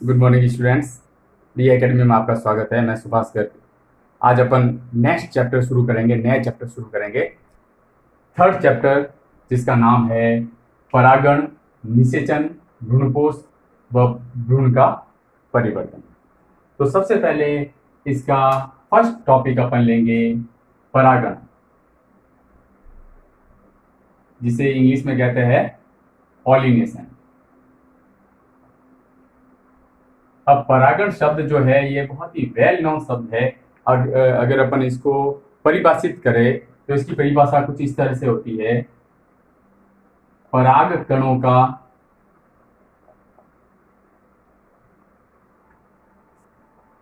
Good morning students. D academy में आपका स्वागत है। मैं सुभाष गर्ग। आज अपन नेक्स्ट चैप्टर शुरू करेंगे, नया चैप्टर शुरू करेंगे, थर्ड चैप्टर, जिसका नाम है परागण, निषेचन, भ्रूणपोष व भ्रूण का परिवर्तन। तो सबसे पहले इसका फर्स्ट टॉपिक अपन लेंगे परागण, जिसे इंग्लिश में कहते हैं पॉलिनेशन। अब परागण शब्द जो है ये बहुत ही वेल नोन शब्द है। और अगर अपन इसको परिभाषित करें तो इसकी परिभाषा कुछ इस तरह से होती है: पराग कणों का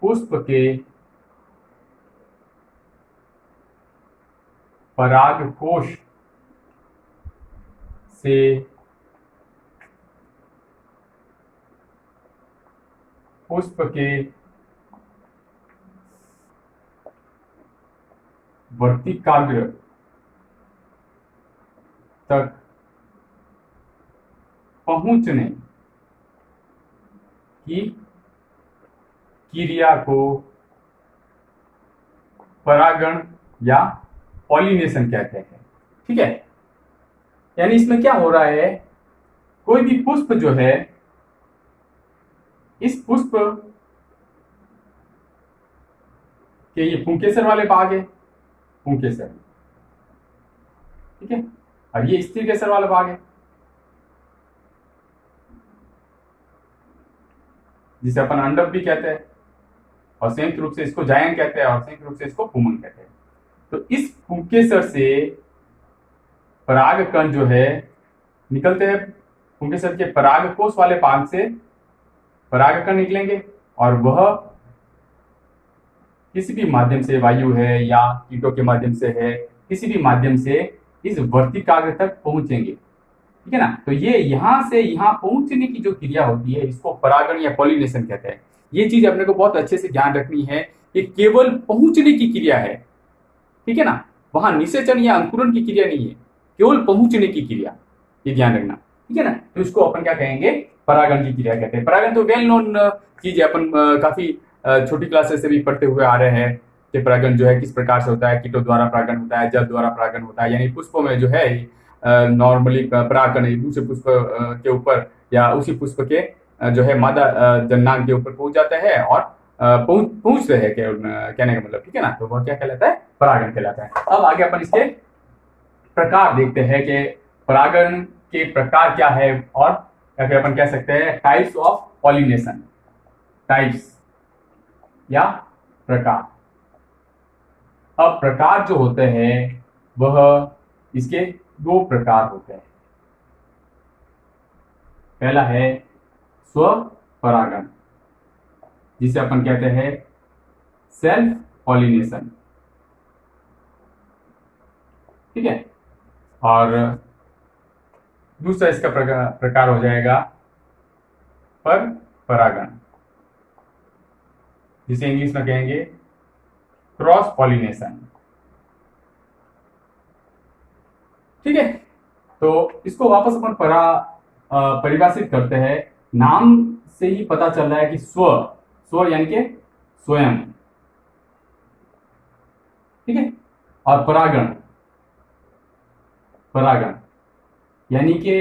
पुष्प के परागकोश से पुष्प के वर्तिकाग्र तक पहुंचने की क्रिया को परागण या पॉलिनेशन कहते हैं। ठीक है, यानी इसमें क्या हो रहा है, कोई भी पुष्प जो है, इस पुष्प के ये पुंकेसर वाले भाग है, पुंकेसर, ठीक है, और ये स्त्री केसर वाला भाग है, जिसे अपन अंडक भी कहते हैं, और संयुक्त रूप से इसको जायन कहते हैं, और संयुक्त रूप से इसको पुमन कहते हैं। तो इस पुंकेसर से पराग कण जो है निकलते हैं, पुंकेसर के परागकोश वाले भाग से पराग कण निकलेंगे, और वह किसी भी माध्यम से, वायु है या कीटों के माध्यम से है, किसी भी माध्यम से इस वर्तिकाग्र तक पहुंचेंगे। ठीक है ना। तो ये यहां से यहां पहुंचने की जो क्रिया होती है, इसको परागण या पॉलिनेशन कहते हैं। ये चीज अपने को बहुत अच्छे से ध्यान रखनी है कि केवल पहुंचने की क्रिया है, ठीक है ना, वहां निषेचन या अंकुरण की क्रिया नहीं है, केवल पहुंचने की क्रिया, ये ध्यान रखना। ठीक है ना। तो इसको अपन क्या कहेंगे, परागण की क्रिया कहते हैं। परागण तो वेल नोन चीज है, अपन काफी छोटी क्लासेस से भी पढ़ते हुए आ रहे हैं कि परागण जो है किस प्रकार से होता है। कीटों द्वारा परागण होता है, जल द्वारा परागण होता है, यानी पुष्पों में जो है नॉर्मली परागण दूसरे पुष्प के ऊपर या उसी पुष्प के जो है मादा जननांग के ऊपर पहुंच जाता है, और पहुंच रहे हैं कहने का मतलब। ठीक है ना। तो वह क्या कहलाता है, परागण कहलाता है। अब आगे अपन इसके प्रकार देखते हैं कि परागण के प्रकार क्या है, और या फिर अपन कह सकते हैं टाइप्स ऑफ पॉलिनेशन, टाइप्स या प्रकार। अब प्रकार जो होते हैं वह इसके दो प्रकार होते हैं। पहला है स्वपरागण, जिसे अपन कहते हैं सेल्फ पॉलिनेशन, ठीक है, और दूसरा इसका प्रकार हो जाएगा पर परागण, जिसे इंग्लिश में कहेंगे क्रॉस पॉलिनेशन। ठीक है। तो इसको वापस अपन परिभाषित करते हैं। नाम से ही पता चल रहा है कि स्व, स्व यानी कि स्वयं, ठीक है, और परागण, परागण यानी कि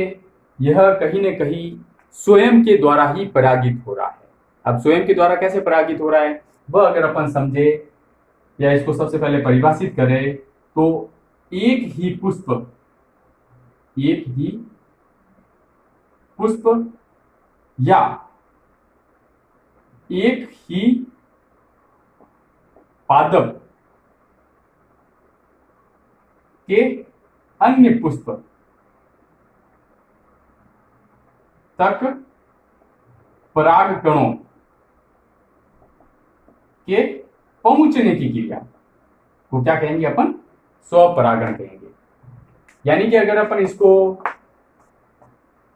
यह कहीं न कहीं स्वयं के द्वारा ही परागित हो रहा है। अब स्वयं के द्वारा कैसे परागित हो रहा है, वह अगर अपन समझे या इसको सबसे पहले परिभाषित करें तो एक ही पुष्प या एक ही पादप के अन्य पुष्प तक पराग कणों के पहुंचने की क्रिया को क्या कहेंगे, अपन स्वपरागण कहेंगे। यानी कि अगर अपन इसको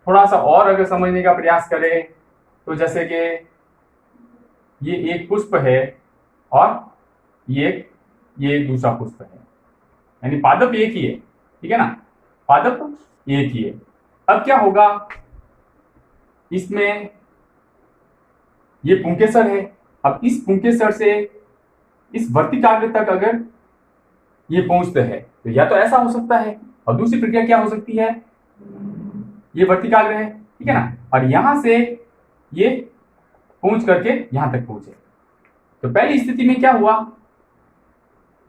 थोड़ा सा और अगर समझने का प्रयास करें तो जैसे कि ये एक पुष्प है और ये दूसरा पुष्प है, यानी पादप एक ही है, ठीक है ना, पादप एक ही है। अब क्या होगा, इसमें ये पुंकेसर है। अब इस पुंकेसर से इस वर्तिकाग्र तक अगर ये पहुंचते हैं तो या तो ऐसा हो सकता है, और दूसरी प्रक्रिया क्या हो सकती है, ये वर्तिकाग्र है, ठीक है ना, और यहां से ये पहुंच करके यहां तक पहुंचे। तो पहली स्थिति में क्या हुआ,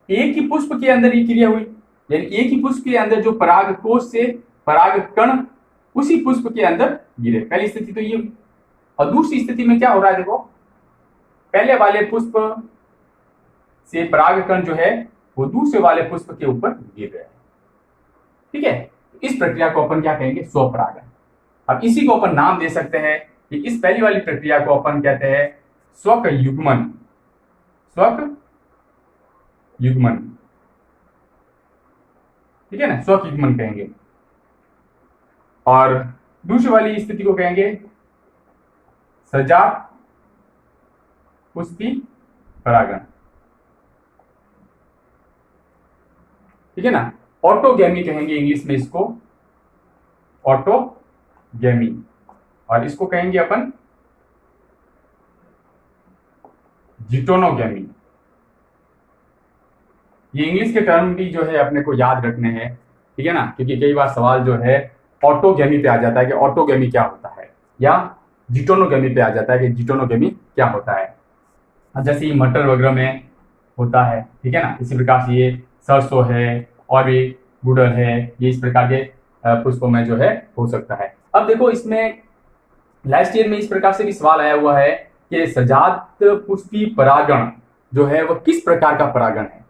एक ही पुष्प के अंदर ये क्रिया हुई, यानी एक ही पुष्प के अंदर जो पराग कोश से पराग कण उसी पुष्प के अंदर गिरे। पहली स्थिति तो ये हुई। और दूसरी स्थिति में क्या हो रहा है, देखो पहले वाले पुष्प से पराग कण जो है वो दूसरे वाले पुष्प के ऊपर गिर रहे हैं, ठीक है। इस प्रक्रिया को अपन क्या कहेंगे, स्वपरागण। अब इसी को अपन नाम दे सकते हैं कि इस पहली वाली प्रक्रिया को अपन कहते हैं स्वक युग्मन, स्वक युग्मन, ठीक है ना, स्वक युग्मन कहेंगे। और दूसरी वाली स्थिति को कहेंगे सजात पुष्पी परागण, ठीक है ना, ऑटोगैमी कहेंगे इंग्लिश में इसको, ऑटोगैमी। और इसको कहेंगे अपन जिटोनोगैमी। ये इंग्लिश के टर्म भी जो है अपने को याद रखने हैं, ठीक है ना, क्योंकि कई बार सवाल जो है ऑटोगैमी पे आ जाता है कि ऑटोगैमी क्या होता है, या जिटोनोगैमी पे आ जाता है कि जिटोनोगैमी क्या होता है। जैसे मटर वगैरह में होता है, ठीक है ना, इसी प्रकार से ये सरसों है और भी गुड़हल है, ये इस प्रकार के पुष्पों में जो है हो सकता है। अब देखो इसमें लास्ट ईयर में इस प्रकार से भी सवाल आया हुआ है कि सजात पुष्पी परागण जो है वह किस प्रकार का परागण है,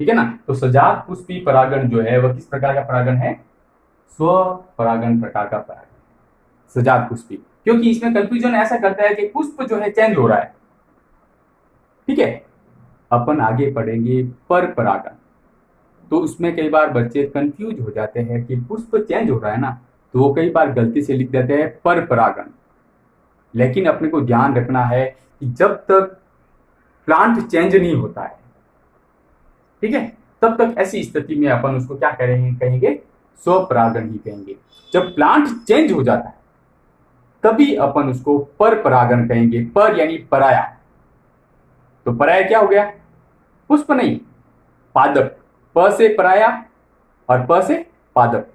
ठीक है ना। तो सजात पुष्पी परागण जो है वह किस प्रकार का परागण है, स्वपरागण प्रकार का परागण, सजात पुष्पी। क्योंकि इसमें कंफ्यूजन ऐसा करता है कि पुष्प जो है चेंज हो रहा है, ठीक है। अपन आगे पढ़ेंगे पर परागण, तो उसमें कई बार बच्चे कंफ्यूज हो जाते हैं कि पुष्प चेंज हो रहा है ना, तो वो कई बार गलती से लिख देते हैं पर परागण। लेकिन अपने को ध्यान रखना है कि जब तक प्लांट चेंज नहीं होता है, ठीक है, तब तक ऐसी स्थिति में अपन उसको क्या कहेंगे स्वपरागण ही कहेंगे। जब प्लांट चेंज हो जाता है तभी अपन उसको पर परागण कहेंगे। पर यानी पराया, तो पराया क्या हो गया, पुष्प नहीं पादप, प से पराया और प से पादप,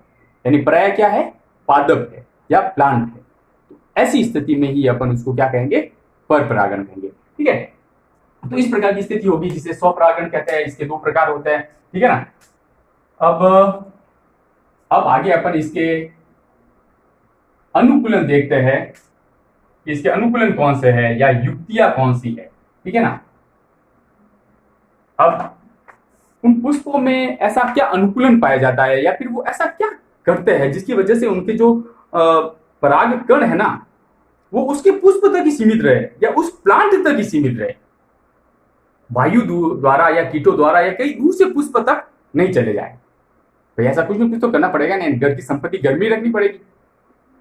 यानी पराया क्या है, पादप है या प्लांट है। तो ऐसी स्थिति में ही अपन उसको क्या कहेंगे, पर परागण कहेंगे, ठीक है। तो इस प्रकार की स्थिति होगी जिसे स्वपरागण कहते हैं। इसके दो प्रकार होते हैं, ठीक है ना। अब आगे अपन इसके अनुकूलन देखते हैं कि इसके अनुकूलन कौन से है या युक्तियां कौन सी है, ठीक है ना। अब उन पुष्पों में ऐसा क्या अनुकूलन पाया जाता है, या फिर वो ऐसा क्या करते हैं जिसकी वजह से उनके जो पराग कण है ना वो उसके पुष्प तक ही सीमित रहे या उस प्लांट तक ही सीमित रहे, वायु द्वारा या कीटों द्वारा या कई दूर से पुष्प तक नहीं चले जाए। तो ऐसा कुछ न कुछ तो करना पड़ेगा ना, घर की संपत्ति गर्मी रखनी पड़ेगी,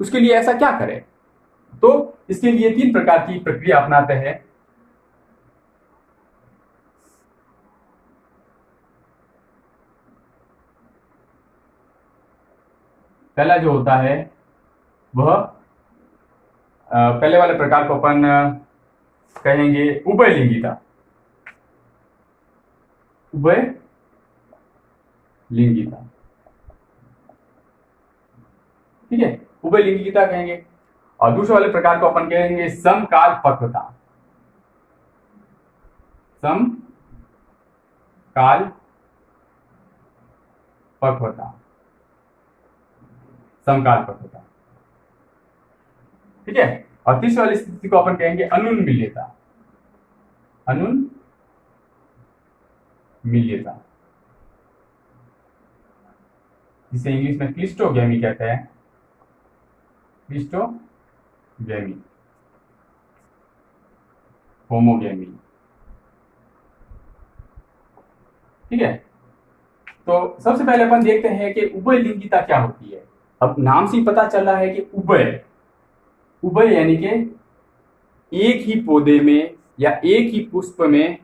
उसके लिए ऐसा क्या करें। तो इसके लिए 3 प्रकार की प्रक्रिया अपनाते हैं। पहला जो होता है वह पहले वाले प्रकार को अपन कहेंगे उभयलिंगिता, उभयलिंगिता, ठीक है, उभयलिंगिता कहेंगे। और दूसरे वाले प्रकार को अपन कहेंगे समकाल पक्वता, समकाल पक्वता, समकाल पक्वता, ठीक है। और तीसरी वाली स्थिति को अपन कहेंगे अनुन्मील्यता, अनुन्मील्यता, जिसे इंग्लिश में क्लिस्टोगैमी कहते हैं, क्लिस्टोगैमी, होमोगैमी, ठीक है। तो सबसे पहले अपन देखते हैं कि उभयलिंगिता क्या होती है। अब नाम से ही पता चल रहा है कि उभय, उभय यानी कि एक ही पौधे में या एक ही पुष्प में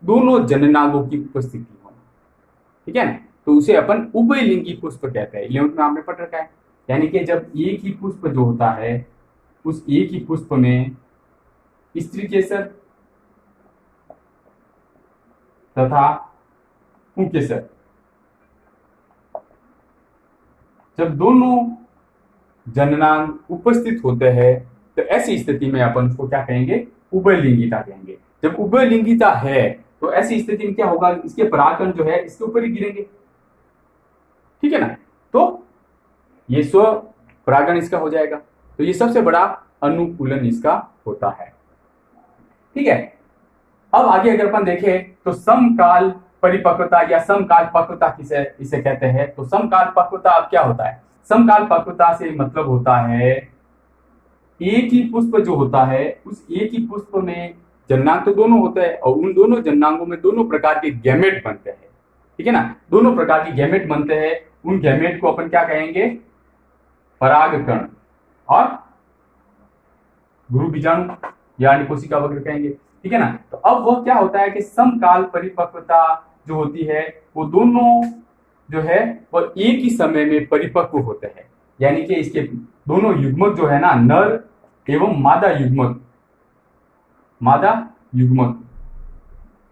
दोनों जननांगों की उपस्थिति हो, ठीक है ना, तो उसे अपन उभयलिंगी पुष्प कहते हैं। 11th में आपने पढ़ रखा है, यानी कि जब एक ही पुष्प जो होता है उस एक ही पुष्प में स्त्री केसर तथा पुंकेसर, जब दोनों जननांग उपस्थित होते हैं तो ऐसी स्थिति में अपन उसको क्या कहेंगे, उभयलिंगिता कहेंगे। जब उभयलिंगिता है तो ऐसी स्थिति में क्या होगा, इसके परागकण जो है इसके ऊपर ही गिरेंगे, ठीक है ना। तो ये स्व परागण इसका हो जाएगा। तो ये सबसे बड़ा अनुकूलन इसका होता है, ठीक है। अब आगे अगर अपन देखें तो समकाल परिपक्वता या समकाल पक्वता किसे इसे कहते हैं। तो समकाल पक्वता अब क्या होता है, समकाल पक्वता से मतलब होता है एक ही पुष्प जो होता है उस एक ही पुष्प में जननांग तो दोनों होते हैं और उन दोनों जननांगों में दोनों प्रकार के गैमेट बनते हैं, ठीक है ना। दोनों प्रकार के गैमेट बनते हैं, उन गैमेट को अपन क्या कहेंगे, परागकण और गुरु बीजाणु या अन्य कोशिका वगैरह कहेंगे, ठीक है ना। तो अब वह क्या होता है कि समकाल परिपक्वता जो होती है वो दोनों जो है वह एक ही समय में परिपक्व होते हैं, यानी कि इसके दोनों युग्मक जो है ना, नर एवं मादा युग्मक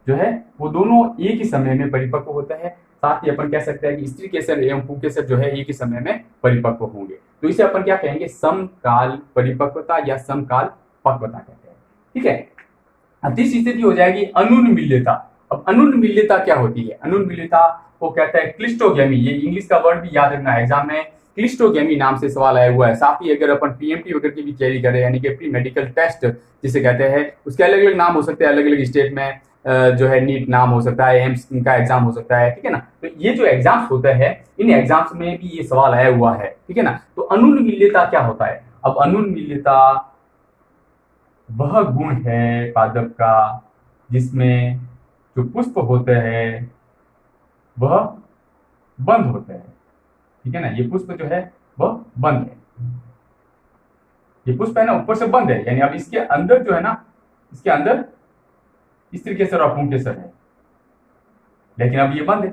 जो है वो दोनों एक ही समय में परिपक्व होते हैं। साथ ही अपन कह सकते हैं कि स्त्री केसर एवं पुंकेसर जो है एक ही समय में परिपक्व होंगे। तो इसे अपन क्या कहेंगे, समकाल परिपक्वता या समकाल पक्वता कहते हैं, ठीक है। अब तीसरी स्थिति हो जाएगी अनुन्मील्यता। अब अनुन्मील्यता क्या होती है, अनुन्मील्यता को कहता है क्लिस्टोगेमी। ये इंग्लिश का वर्ड भी याद रखना है, एग्जाम में क्लिस्टोगेमी नाम से सवाल आया हुआ है। साथ ही अगर अपन पीएमटी वगैरह की भी तैयारी करें, यानी कि प्री मेडिकल टेस्ट जिसे कहते हैं, उसके अलग अलग नाम हो सकते हैं, अलग अलग स्टेट में जो है नीट नाम हो सकता है, एम्स का एग्जाम हो सकता है, ठीक है ना। तो ये जो एग्जाम्स होते हैं इन एग्जाम्स में भी ये सवाल आया हुआ है, ठीक है ना। तो अनुन्मील्यता क्या होता है, अब अनुन्मील्यता वह गुण है पादप का जिसमें जो पुष्प होते हैं वह बंद होते हैं, ठीक है ना। ये पुष्प जो है वह बंद है, ये पुष्प है ना ऊपर से बंद है, यानी अब इसके अंदर जो है ना, इसके अंदर स्त्री केसर और पुंकेसर है, लेकिन अब ये बंद है,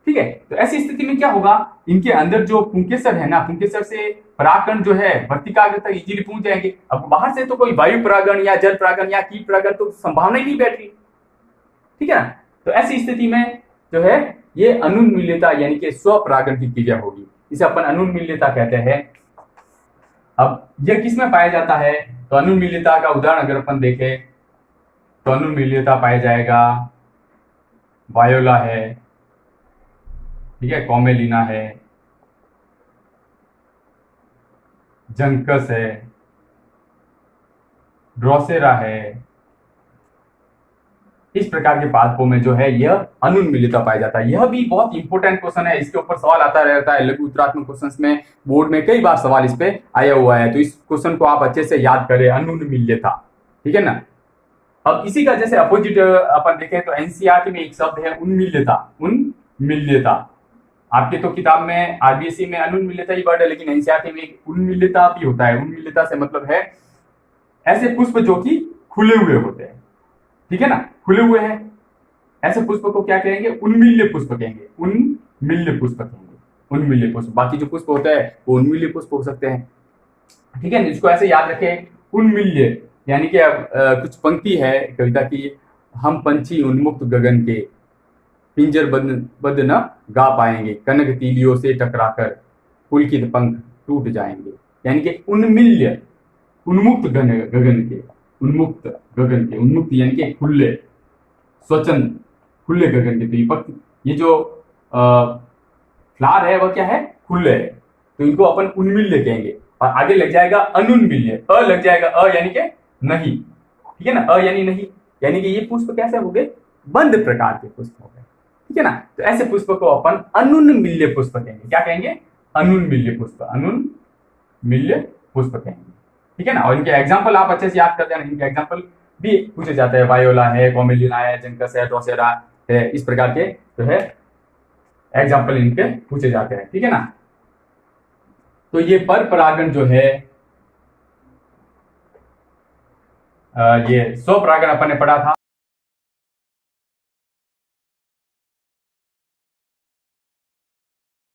ठीक है। तो ऐसी स्थिति में क्या होगा, इनके अंदर जो पुंकेसर है ना, पुंकेसर से परागकण जो है वर्तिकाग्र तक इजीली पहुंच जाएंगे। अब बाहर से तो कोई वायु परागण या जल परागण या कीट परागण तो संभावना ही नहीं बैठ रही, ठीक है ना। तो ऐसी स्थिति में जो है ये अनुन्मील्यता यानी कि स्वपरागण की क्रिया होगी, इसे अपन अनुन्मील्यता कहते हैं। अब यह किस में पाया जाता है, तो अनुन्मील्यता का उदाहरण अगर अपन देखें तो अनुन्मील्यता पाया जाएगा वायोला है, ठीक है, कॉमेलिना है, जंकस है, ड्रोसेरा है। इस प्रकार के पादपों में जो है यह अनुन्मील्यता पाया जाता है। यह भी बहुत इंपॉर्टेंट क्वेश्चन है, इसके ऊपर सवाल आता रहता है लघु उत्तरात्मक क्वेश्चंस में, बोर्ड में कई बार सवाल इस पे आया हुआ है। तो इस क्वेश्चन को आप अच्छे से याद करें, अनुन्मील्यता, ठीक है ना। अब इसी का जैसे अपोजिट अपन देखें तो एनसीईआरटी में एक शब्द है उन्मील्यता, उन्मील्यता। आपके तो किताब में आरबीएसई में अनुन्मील्यता ही वर्ड है, लेकिन एनसीईआरटी में एक उन्मील्यता भी होता है। उन्मील्यता से मतलब है ऐसे पुष्प जो कि खुले हुए होते हैं, ठीक है ना, खुले हुए हैं, ऐसे पुष्प को क्या कहेंगे, उन्मील्य पुष्प कहेंगे, उन्मील्य पुष्प कहेंगे, उन्मील्य पुष्प। बाकी जो पुष्प होता है वो उन्मील्य पुष्प हो सकते हैं, ठीक है। इसको ऐसे याद रखें, उन्मील्य यानी कि अब कुछ पंक्ति है कविता की, हम पंछी उन्मुक्त गगन के पिंजर बद न गा पाएंगे, कनक तीलियों से टकराकर पुलकित पंख टूट जाएंगे। यानी कि उन्मील्य, उन्मुक्त गगन के, उन्मुक्त गगन के, उन्मुक्त यानी कि खुले, स्वच्छंद खुले गगन के। तो ये जो फ्लावर है वह क्या है, खुले है, तो इनको अपन उन्मील्य कहेंगे। और आगे लग जाएगा अनुन्मील्य, अ लग जाएगा, अ यानी कि नहीं, ठीक है ना, अ यानी नहीं, यानी कि ये पुष्प कैसे हो गए, बंद प्रकार के पुष्प हो गए, ठीक है ना। तो ऐसे पुष्प को अपन अनुन्मील्य पुष्प कहेंगे। क्या कहेंगे, अनुन्मील्य पुष्प, अनुन्मील्य पुष्प कहेंगे, ठीक है ना। और इनके एग्जाम्पल आप अच्छे से याद कर देना, इनके एग्जाम्पल भी पूछे जाते हैं, वायोला है, कॉमेलिना है, जंकस है, ड्रोसेरा है, इस प्रकार के जो है एग्जाम्पल इनके पूछे जाते हैं, ठीक है ना। तो ये पर परागण जो है, ये स्वपरागण अपन ने पढ़ा था।